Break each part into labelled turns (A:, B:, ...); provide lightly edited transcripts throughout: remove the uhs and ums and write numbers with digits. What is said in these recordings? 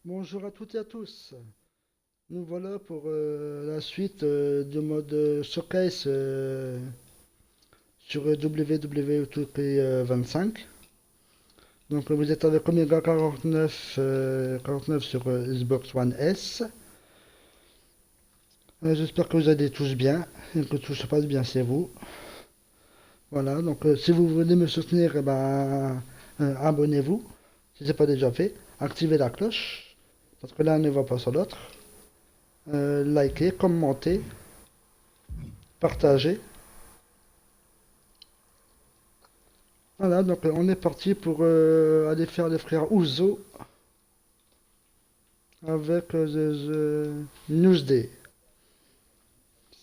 A: Bonjour à toutes et à tous. Nous voilà pour la suite du mode showcase sur WWE2K25. Donc vous êtes avec Omega 49, 49 sur Xbox One S. J'espère que vous allez tous bien et que tout se passe bien chez vous. Voilà, donc si vous voulez me soutenir, abonnez-vous si ce n'est pas déjà fait. Activez la cloche parce que là on ne va pas sur l'autre. Likez, commentez, partagez. Voilà, donc on est parti pour aller faire les frères USO avec the Newsday.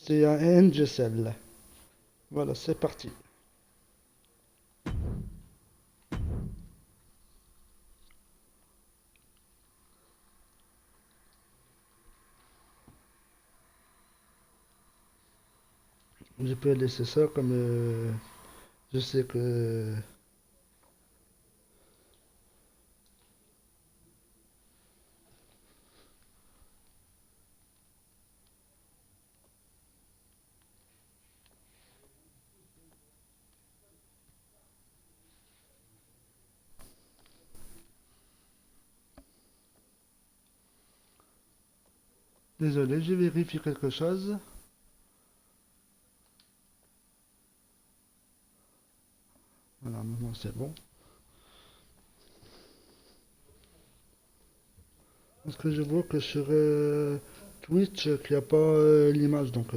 A: C'est un NGSL. Voilà, c'est parti. Je peux laisser ça comme je sais que... Désolé, je vérifie quelque chose. Voilà, maintenant c'est bon. Parce que je vois que sur Twitch, qu'il n'y a pas l'image, donc...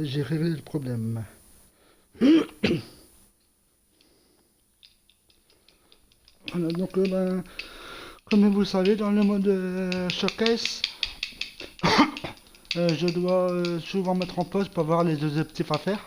A: j'ai réglé le problème. Voilà, donc comme vous le savez, dans le mode showcase, je dois souvent mettre en pause pour voir les objectifs à faire.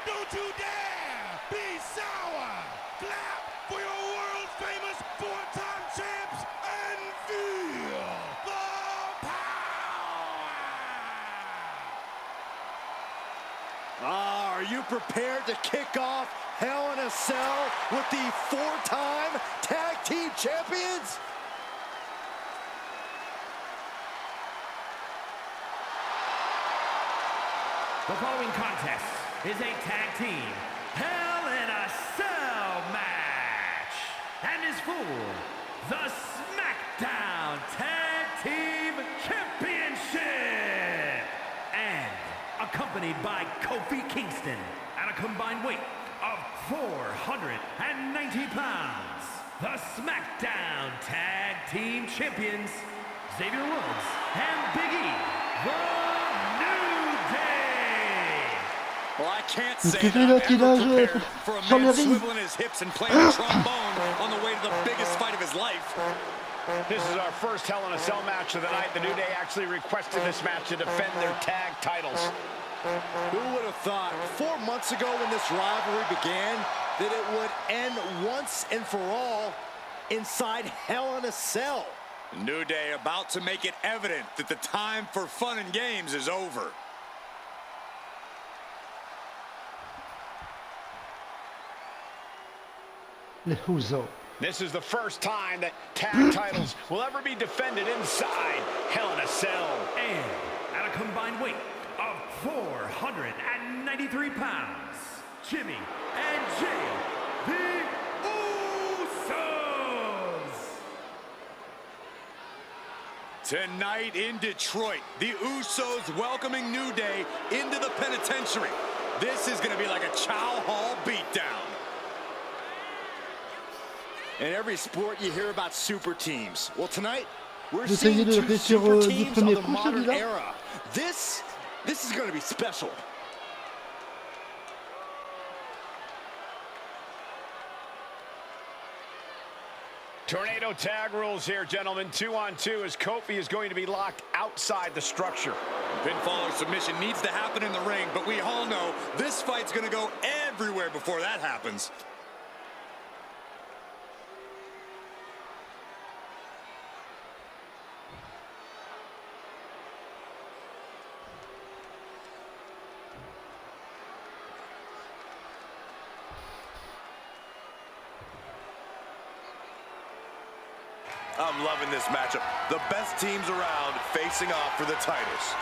B: Don't you dare be sour! Clap for your world famous four-time champs and feel the power! All
C: Are you prepared to kick off Hell in a Cell with the 4-time tag team champions?
D: The following contest is a tag team Hell in a Cell match and is for the SmackDown Tag Team Championship and accompanied by Kofi Kingston at a combined weight of 490 pounds. The SmackDown Tag Team Champions, Xavier Woods and Big E, the New Day.
C: Well, I can't say that I'm ever prepared for a man swiveling his hips and playing a trombone on the way to the biggest fight of his life.
E: This is our first Hell in a Cell match of the night. The New Day actually requested this match to defend their tag titles.
C: Who would have thought 4 months ago when this rivalry began that it would end once and for all inside Hell in a Cell?
E: The New Day about to make it evident that the time for fun and games is over.
A: Les USO.
E: This is the first time that tag titles will ever be defended inside Hell in a Cell.
D: And at a combined weight of 493 pounds, Jimmy and Jay, the Usos.
E: Tonight in Detroit, the Usos welcoming New Day into the penitentiary. This is going to be like a Chow Hall beatdown.
C: In every sport, you hear about super teams. Well, tonight, we're
A: Vous
C: seeing
A: essayez de
C: two
A: rester
C: super
A: du
C: teams of
A: premier
C: the
A: coup,
C: modern
A: celui-là?
C: era. This is going to be special.
E: Tornado tag rules here, gentlemen. 2-on-2 as Kofi is going to be locked outside the structure.
F: Pinfall or submission needs to happen in the ring, but we all know this fight's going to go everywhere before that happens. I'm loving this matchup. The best teams around facing off for the titles.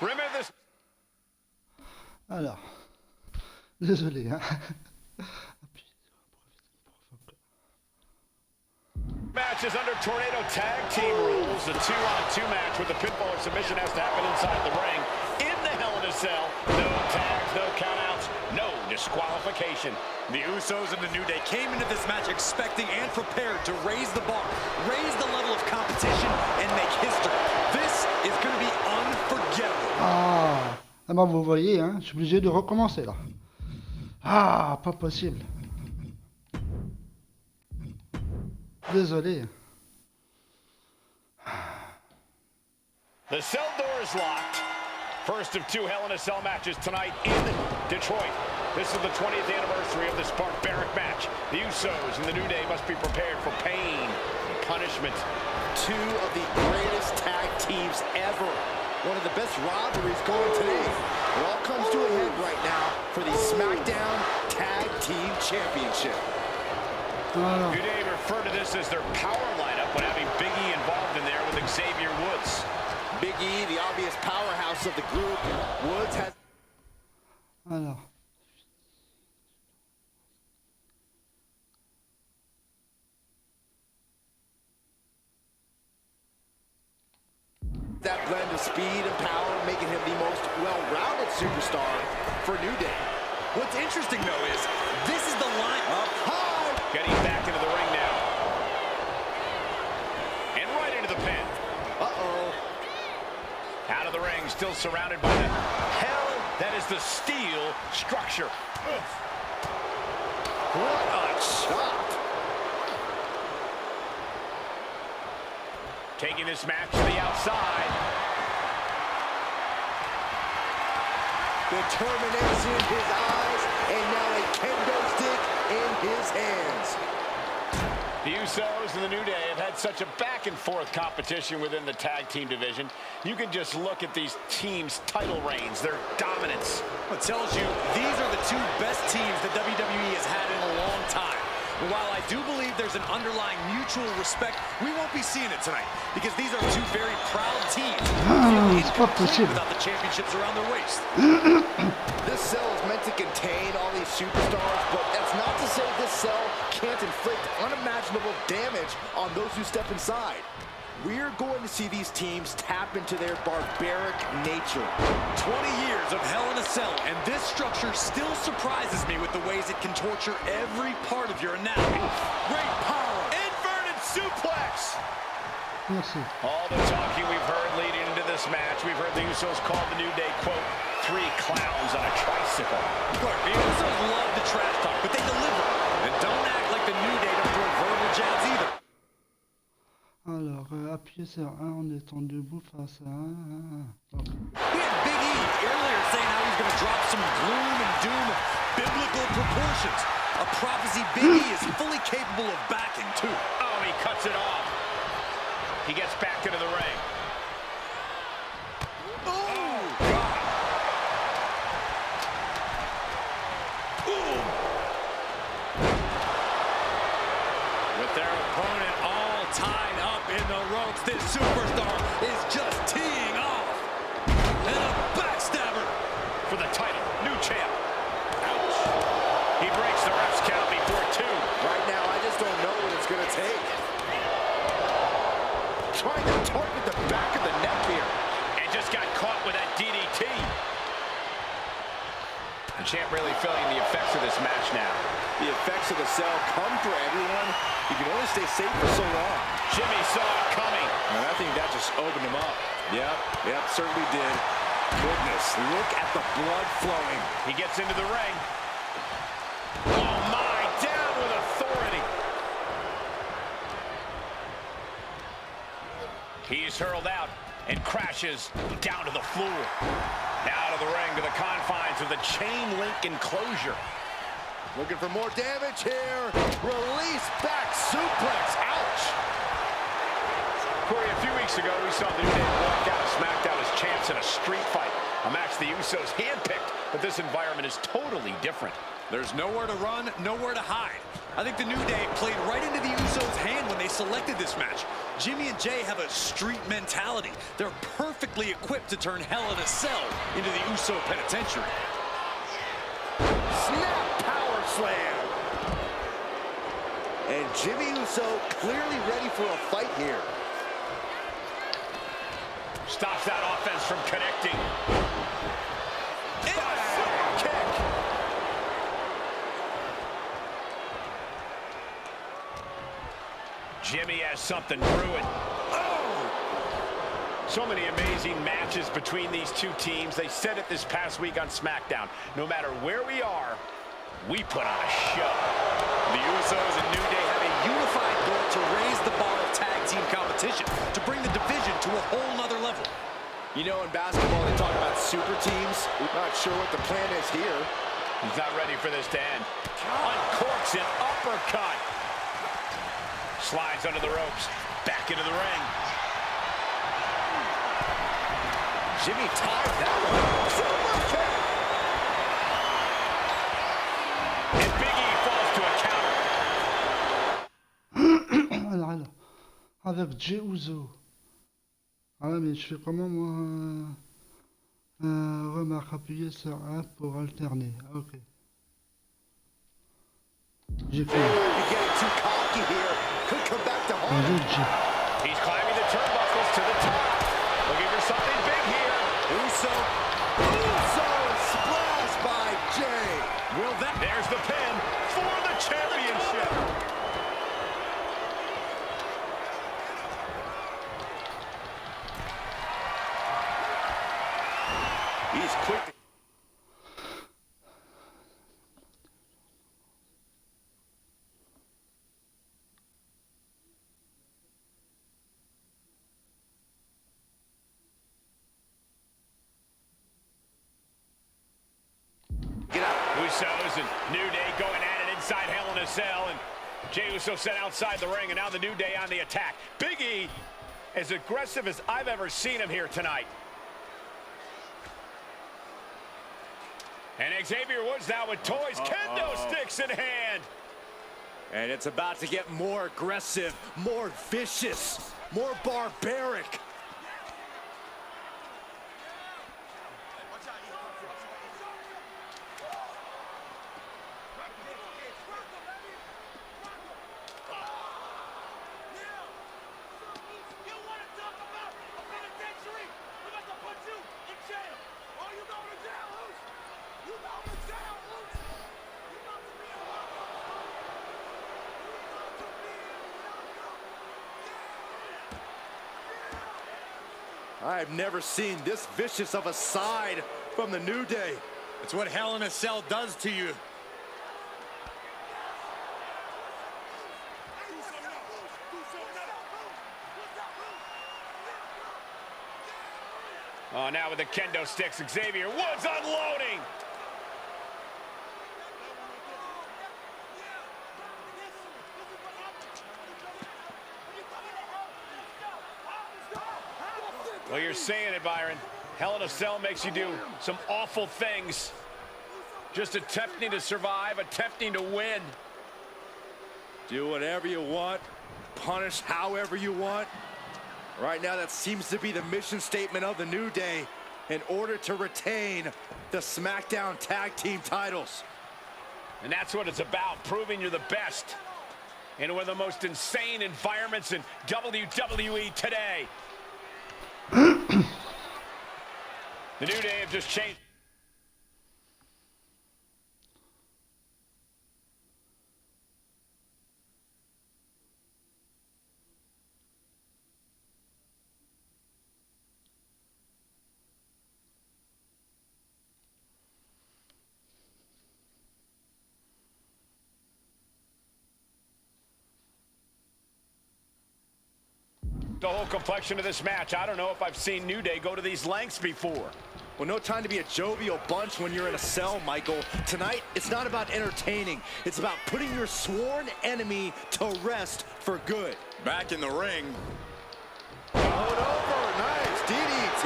E: Remember this
A: Alors, désolé, hein.
E: match is under Tornado tag team rules. The 2-on-2 match with the pinfall or submission has to happen inside the ring. In the Hell in a Cell, no tags, no countouts, no disqualification.
F: The Usos and the New Day came into this match expecting and prepared to raise the bar, raise the level of competition, and make history. This is going to be unforgettable.
A: Ah, ah bah vous voyez, hein, je suis obligé de recommencer là. Ah, pas possible. Désolé.
E: The cell door is locked. First of 2 Hell in a Cell matches tonight in Detroit. This is the 20th anniversary of this barbaric match. The Usos and the New Day must be prepared for pain and punishment.
C: Two of the greatest tag teams ever. One of the best rivalries going today. It all comes to a head right now for the SmackDown Tag Team Championship.
E: New Day refer to this as their power lineup when having Big E involved in there with Xavier Woods.
C: Big E, the obvious powerhouse of the group. Woods has...
A: Alors.
C: that blend of speed and power, making him the most well-rounded superstar for New Day.
F: What's interesting, though, is this is the line up high.
E: Getting back into the ring now. And right into the pin.
C: Uh-oh.
E: Out of the ring, still surrounded by the hell that is the steel structure.
C: What a shot.
E: Taking this match to the outside.
C: determination in his eyes, and now a kendo stick in his hands.
E: The USOs and the New Day have had such a back-and-forth competition within the tag team division. You can just look at these teams' title reigns, their dominance.
F: It tells you these are the two best teams that WWE has had in a long time. And while I do believe there's an underlying mutual respect, we won't be seeing it tonight because these are two very proud teams.
A: C'est pas possible.
F: Without the championships around their waist.
C: This cell is meant to contain all these superstars, but that's not to say this cell can't inflict unimaginable damage on those who step inside. We're going to see these teams tap into their barbaric nature.
F: 20 years of Hell in a Cell, and this structure still surprises me with the ways it can torture every part of your anatomy. Great power.
E: Inverted suplex.
A: Merci.
E: All the talking we've heard leading into this match, we've heard the Usos call the New Day, quote, 3 clowns on a tricycle.
F: Look, the Usos love the trash talk, but they deliver. And don't act like the New Day don't throw verbal jabs either.
A: Alors, appuyez sur 1 en étant debout face à 1. Donc,
F: We had Big E earlier saying how he's going to drop some gloom and doom of biblical proportions. A prophecy Big E is fully capable of backing, too.
E: Oh, he cuts it off. He gets back into the ring.
F: Oh,
E: God.
F: with their opponent all tied up in the ropes, this superstar is just teeing off. And a backstabber.
E: For the title, new champ. Ouch. He breaks the ref's count before 2.
C: Right now, I just don't know what it's going to take. Trying to target the back of the neck here.
E: And just got caught with that DDT. The champ really feeling the effects of this match now.
C: The effects of the cell come for everyone. You can only stay safe for so long.
E: Jimmy saw it coming.
C: And I think that just opened him up. Yep, certainly did. Goodness, look at the blood flowing.
E: He gets into the ring. Oh my, down with authority. He's hurled out and crashes down to the floor. Out of the ring to the confines of the chain link enclosure.
C: Looking for more damage here. Release back suplex. Ouch.
E: Corey, a few weeks ago, we saw the New Day walk out of SmackDown as champs in a street fight. A match the Usos handpicked, but this environment is totally different.
F: There's nowhere to run, nowhere to hide. I think the New Day played right into the Usos' hand when they selected this match. Jimmy and Jay have a street mentality. They're perfectly equipped to turn Hell in a Cell into the Uso penitentiary.
C: Snap power slam. And Jimmy Uso clearly ready for a fight here.
E: Stops that offense from connecting.
C: And a super kick.
E: Jimmy has something brewing. Oh! So many amazing matches between these two teams. They said it this past week on SmackDown. No matter where we are, we put on a show.
F: The Usos and New Day have a unified goal to raise the bar of tag team competition, to bring the division to a whole nother level.
C: You know, in basketball, they talk about super teams. We're not sure what the plan is here.
E: He's not ready for this to end. Uncorks an uppercut. Slides under the ropes. Back into the ring.
C: Jimmy tied that one. Super kick.
E: And Big E falls to a counter.
A: alors, avec Jey Uso. Ah ouais, mais je fais comment moi remarque, appuyer sur 1 pour alterner. Ok. J'ai fait.
C: You're getting too cocky here. Could come back to haunt.
A: Bonjour Jey.
E: He's climbing the turnbuckles to the top. Looking for something big here.
C: Uso splash by Jay.
E: Will that? There's the pin for the championship.
C: He's quick.
E: Usos and New Day going at it inside Hell in a Cell, and Jey Uso sent outside the ring, and now the New Day on the attack. Big E, as aggressive as I've ever seen him here tonight. And Xavier Woods now with toys, kendo sticks in hand.
F: And it's about to get more aggressive, more vicious, more barbaric. I've never seen this vicious of a side from the New Day. It's what Hell in a Cell does to you.
E: Oh, now with the kendo sticks, Xavier Woods unloading. Well, you're saying it, Byron. Hell in a Cell makes you do some awful things. Just attempting to survive, attempting to win.
F: Do whatever you want, punish however you want. Right now, that seems to be the mission statement of the New Day in order to retain the SmackDown Tag Team titles.
E: And that's what it's about, proving you're the best in one of the most insane environments in WWE today. The New Day have just changed. The whole complexion of this match. I don't know if I've seen New Day go to these lengths before.
F: Well, no time to be a jovial bunch when you're in a cell, Michael. Tonight, it's not about entertaining. It's about putting your sworn enemy to rest for good. Back in the ring. Rolled over. Nice DDT.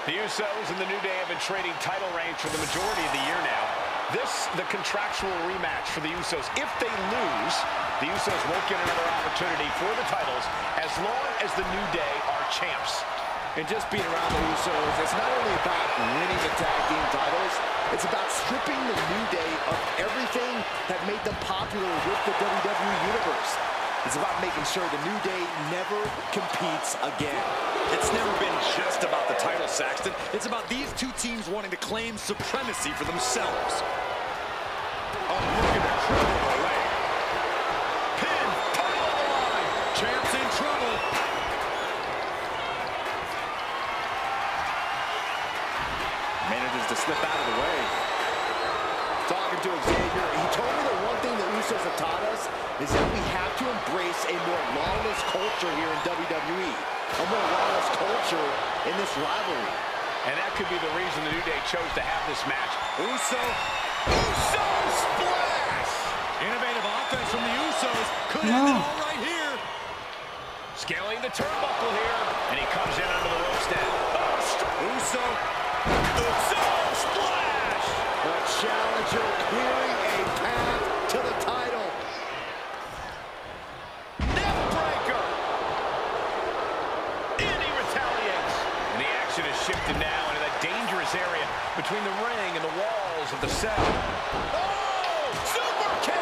E: The Usos and the New Day have been trading title reigns for the majority of the year now. This, the contractual rematch for the Usos. If they lose, the Usos won't get another opportunity for the titles as long as the New Day are champs.
F: And just being around the Usos, it's not only about winning the tag team titles, it's about stripping the New Day of everything that made them popular with the WWE Universe. It's about making sure the New Day never competes again. It's never been just about the title, Saxton. It's about these two teams wanting to claim supremacy for themselves. Oh, look at the trouble away. Pin, title on the line. Champ's in trouble. Manages to slip out of the way. Talking to Xavier, he told me the one thing the Usos have taught us is that we have to embrace a more lawless culture here in WWE. A more lawless culture in this rivalry.
E: And that could be the reason the New Day chose to have this match.
F: Uso splash! Innovative offense from the Usos. Could end it all right here.
E: Scaling the turnbuckle here. And he comes in under the ropes now.
F: Uso splash! The challenger clearing a path to the title.
E: Neckbreaker! And he retaliates. And the action is shifted now into that dangerous area between the ring and the walls of the cell. Oh! Super kick!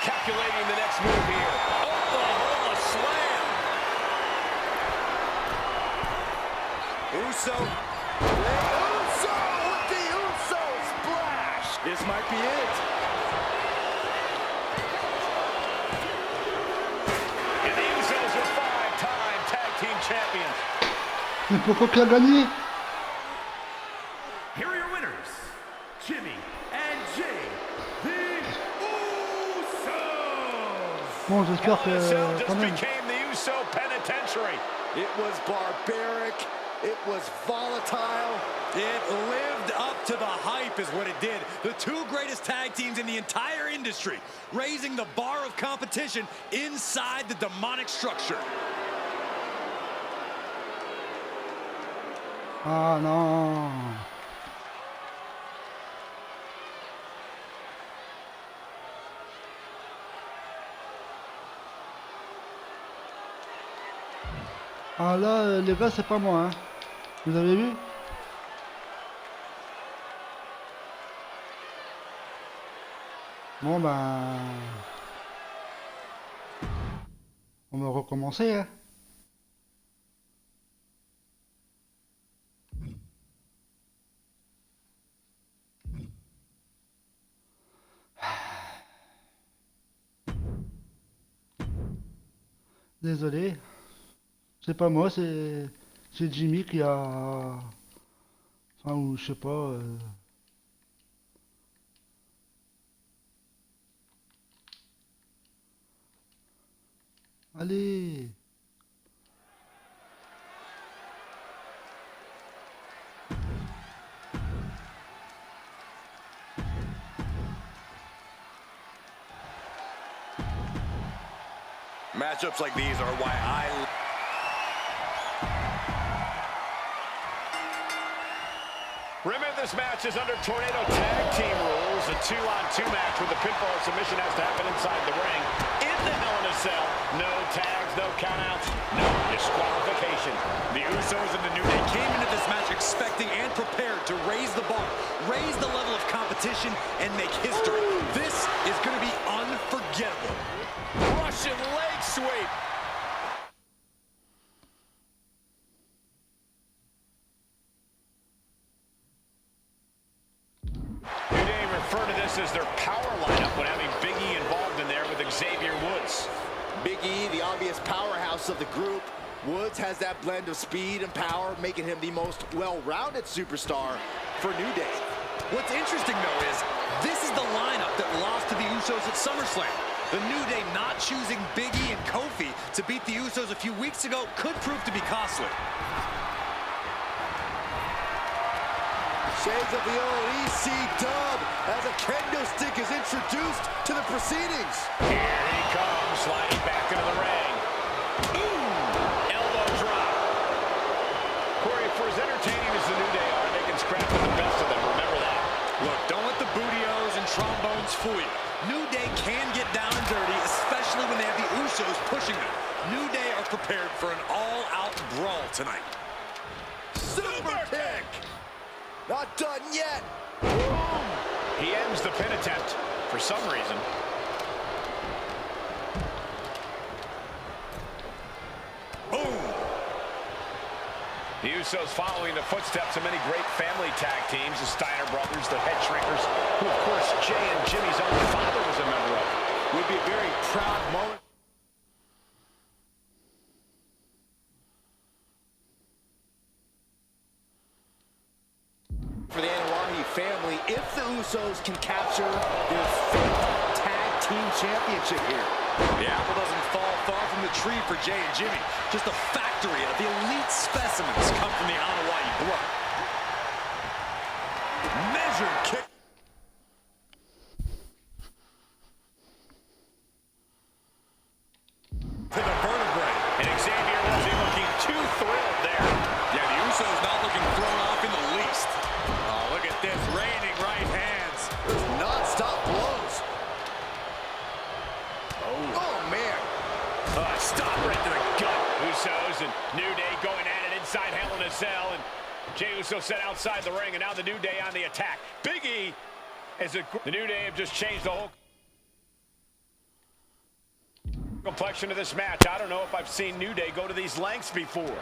E: Calculating the next move here. Oklahoma slam!
F: Uso with the Uso splash. This might be it.
E: And the Usos are 5-time tag team champions.
A: Mais pourquoi qui a gagné?
D: Here are your winners, Jimmy and Jay, the Usos.
A: Bon, j'espère
E: Hell in a Cell
A: que
E: just
A: quand même.
E: became the USO penitentiary.
C: It was barbaric. It was volatile.
F: It lived up to the hype is what it did. The two greatest tag teams in the entire industry, raising the bar of competition inside the demonic structure.
A: Ah non. Ah là, les gars, c'est pas moi, hein. Vous avez vu? Bon ben, on va recommencer, hein. Désolé, c'est pas moi, c'est Jimmy qui a, enfin ou je sais pas. Allez.
F: Matchups like these are why
E: Remember, this match is under Tornado Tag Team rules. A 2-on-2 match with the pinfall submission has to happen inside the ring. In the Hell in a Cell, no tags, no countouts, no disqualification.
F: The Usos and the New Day came into this match expecting and prepared to raise the bar, raise the level of competition, and make history. This is going to be unforgettable.
E: Russian leg sweep. New Day refer to this as their power lineup when having Big E involved in there with Xavier Woods.
C: Big E, the obvious powerhouse of the group. Woods has that blend of speed and power, making him the most well-rounded superstar for New Day.
F: What's interesting, though, is this is the lineup that lost to the Usos at SummerSlam. The New Day not choosing Big E and Kofi to beat the Usos a few weeks ago could prove to be costly.
C: Shades of the old EC dub as a kendo stick is introduced to the proceedings.
E: Here he comes, sliding back into the ring. Ooh, elbow drop. Corey, for as entertaining as the New Day are, they can scrap with the best of them. Remember that.
F: Look, don't let the bootios and trombones fool you. New Day can get down and dirty, especially when they have the Usos pushing them. New Day are prepared for an all-out brawl tonight.
C: Super kick! Not done yet.
E: He ends the pin attempt for some reason.
F: Boom!
E: The Usos following the footsteps of many great family tag teams, the Steiner brothers, the Head Shrinkers, who of course Jay and Jimmy's own father was a member of.
C: Would be a very proud moment. For the Anoa'i family, if the Usos can capture their fifth tag team championship here.
F: The apple doesn't fall far from the tree for Jay and Jimmy. Just a factory of the elite specimens come from the Anoa'i blood. Measured kick. To the vertebrae.
E: And Xavier wasn't looking too thrilled there.
F: Yeah, the Usos not looking thrown off in the least. Oh, look at this, raining right hands.
C: There's non-stop blows. Oh, man.
E: Stop right to the gut. Usos and New Day going at it inside Hell in a Cell. And Jey Uso set outside the ring, and now the New Day on the attack. Big E, the New Day have just changed the whole complexion of this match. I don't know if I've seen New Day go to these lengths before.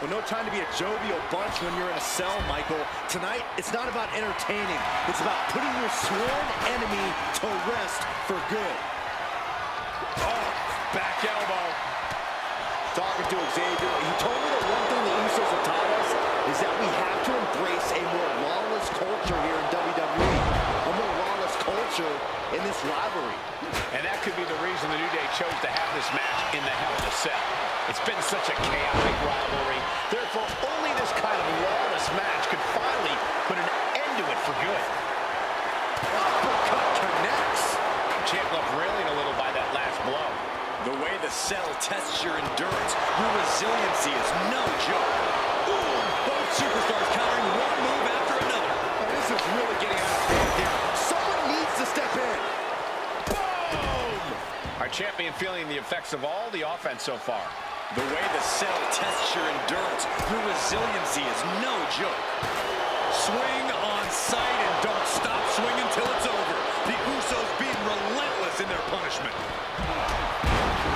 C: Well, no time to be a jovial bunch when you're in a cell, Michael. Tonight, it's not about entertaining. It's about putting your sworn enemy to rest for good.
E: Oh, back elbow.
C: Talking to Xavier, he told me that one thing the Usos have taught us is that we have to embrace a more lawless culture here in WWE. A more lawless culture in this rivalry.
E: And that could be the reason the New Day chose to have this match in the Hell in a Cell. It's been such a chaotic rivalry. Therefore, only this kind of lawless match could finally put an end to it for good.
C: Uppercut connects.
E: Champ left railing a little by that last blow.
F: The way the cell tests your endurance, your resiliency is no joke. Ooh, both superstars countering one move after another.
C: Oh, this is really getting out of hand here. Someone needs to step in.
E: Boom! Our champion feeling the effects of all the offense so far.
F: The way the cell tests your endurance, your resiliency is no joke. Swing on sight and don't stop swinging till it's over. The Usos being relentless in their punishment.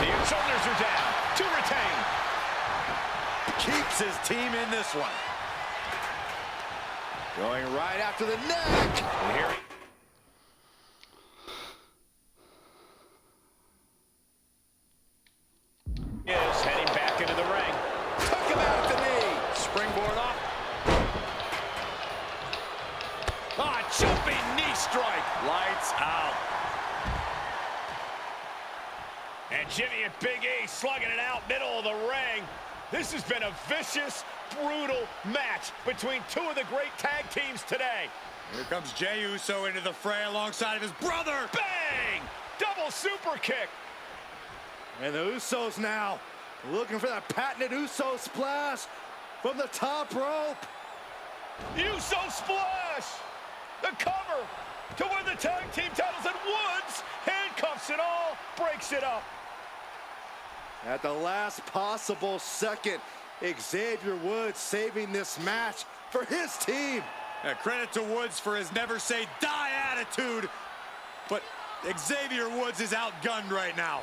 E: The Usos are down to retain.
C: Keeps his team in this one. Going right after the neck.
E: And here he is heading back into the ring.
C: Took him out at the knee.
E: Springboard off. Ah, jumping knee strike.
F: Lights out.
E: And Jimmy and Big E slugging it out middle of the ring. This has been a vicious, brutal match between two of the great tag teams today.
F: Here comes Jey Uso into the fray alongside of his brother.
E: Bang! Double super kick.
C: And the Usos now looking for that patented Uso splash from the top rope.
E: Uso splash. The cover to win the tag team titles, and Woods handcuffs it all, breaks it up.
C: At the last possible second, Xavier Woods saving this match for his team.
F: Credit to Woods for his never say die attitude, but Xavier Woods is outgunned right now.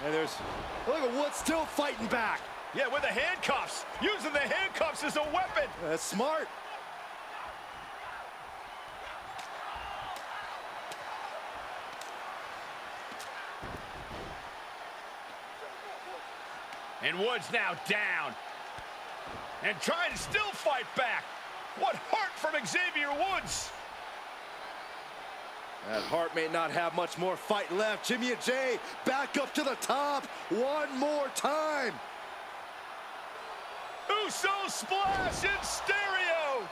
C: And look at Woods still fighting back.
E: Yeah, with the handcuffs, using the handcuffs as a weapon.
C: That's smart.
E: And Woods now down. And trying to still fight back. What heart from Xavier Woods.
C: That Hart may not have much more fight left. Jimmy and Jay back up to the top one more time.
E: Uso splash in stereo.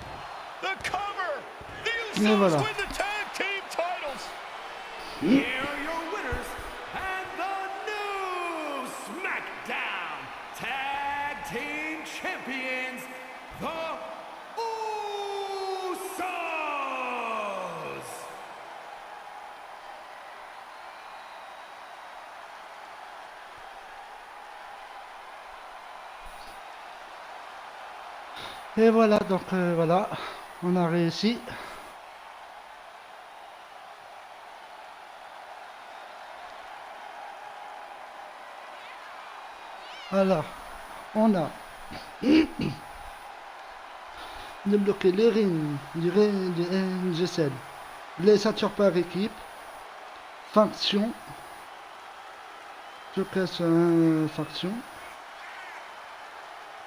E: The cover. The
A: Et
E: Usos
A: voilà.
E: win the tag team titles.
D: Here are your winners and the new SmackDown Tag Team Champions, the Usos!
A: Et voilà, donc voilà, on a réussi. Alors, on a débloqué les rings du NGSL, les ceintures par équipe, faction, je casse faction.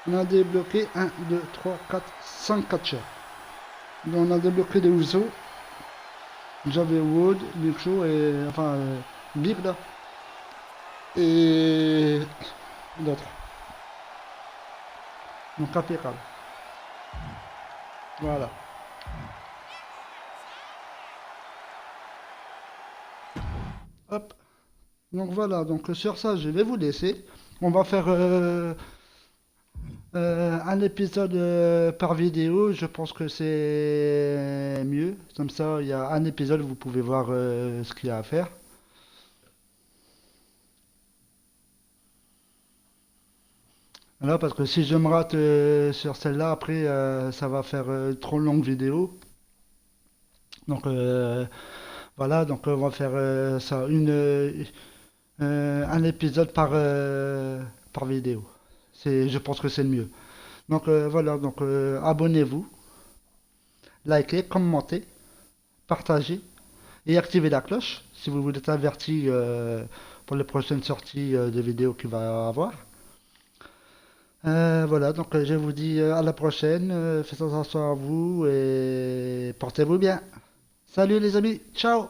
A: On a débloqué 1, 2, 3, 4, 5 catchers. Donc on a débloqué les Usos, j'avais Wood, Big Show et enfin Big là et d'autres. Donc impeccable. Voilà. Hop. Donc voilà, donc sur ça je vais vous laisser. On va faire un épisode par vidéo, je pense que c'est mieux. Comme ça, il y a un épisode, vous pouvez voir ce qu'il y a à faire. Voilà, parce que si je me rate sur celle-là, après, ça va faire trop longue vidéo. Donc voilà, donc on va faire ça, un épisode par vidéo. Je pense que c'est le mieux. Donc voilà, donc abonnez-vous, likez, commentez, partagez et activez la cloche si vous voulez être averti pour les prochaines sorties de vidéos qu'il va avoir. Voilà, donc je vous dis à la prochaine, faites attention à vous et portez-vous bien. Salut les amis, ciao!